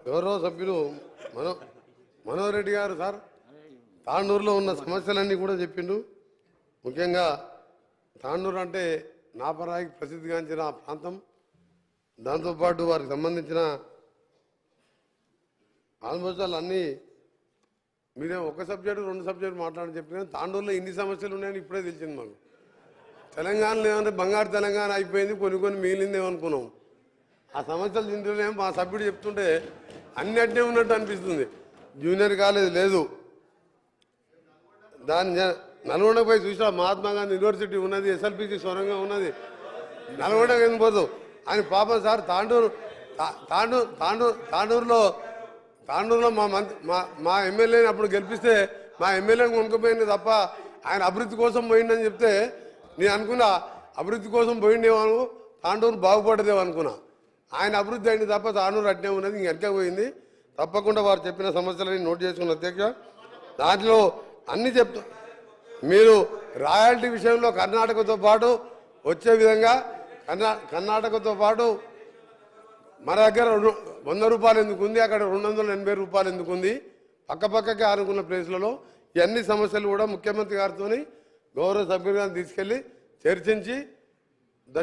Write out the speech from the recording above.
గౌరవ సభ్యులు మనోహర్ రెడ్డి గారు సార్ తాండూరులో ఉన్న సమస్యలన్నీ కూడా చెప్పిండు. ముఖ్యంగా తాండూరు అంటే నాపరాయికి ప్రసిద్ధిగాంచిన ఆ ప్రాంతం, దాంతోపాటు వారికి సంబంధించిన ఆల్మోస్ట్ అన్నీ మీరే ఒక సబ్జెక్టు 2 సబ్జెక్టు మాట్లాడని చెప్పిన తాండూరులో ఇన్ని సమస్యలు ఉన్నాయని ఇప్పుడే తెలిసింది మాకు. తెలంగాణలో ఏమంటే బంగారు తెలంగాణ అయిపోయింది, కొన్ని మిగిలిందేమనుకున్నాం. ఆ సమస్యలు తింటూనే మా సభ్యుడు చెప్తుంటే అన్నిటినే ఉన్నట్టు అనిపిస్తుంది. జూనియర్ కాలేజ్ లేదు, దాని నల్గొండకు పోయి చూసా మహాత్మా గాంధీ యూనివర్సిటీ ఉన్నది, ఎస్ఎల్పిసి సొరంగం ఉన్నది, నల్గొండకు ఎందుకు పోదు అని పాపం సార్. తాండూరులో మా ఎమ్మెల్యేని అప్పుడు గెలిపిస్తే మా ఎమ్మెల్యేని కొనుక్కపోయింది తప్ప ఆయన అభివృద్ధి కోసం పోయిందని చెప్తే నేను అనుకున్నా అభివృద్ధి కోసం పోయిండేమో, తాండూరు బాగుపడదేమో అనుకున్నా. ఆయన అభివృద్ధి అయింది తప్ప తాండూరు అట్నే ఉన్నది, ఇంకెక్క పోయింది. తప్పకుండా వారు చెప్పిన సమస్యలని నోట్ చేసుకున్న అధ్యక్ష, దాంట్లో అన్నీ చెప్తా. మీరు రాయల్టీ విషయంలో కర్ణాటకతో పాటు వచ్చే విధంగా కర్ణాటకతో పాటు మన దగ్గర 100 రూపాయలు ఎందుకు ఉంది, అక్కడ 280 రూపాయలు ఎందుకు ఉంది, పక్కపక్కకి ఆనుకున్న ప్లేస్లలో ఇవన్నీ సమస్యలు కూడా ముఖ్యమంత్రి గారితో గౌరవ సభ్యులు గారిని తీసుకెళ్లి చర్చించి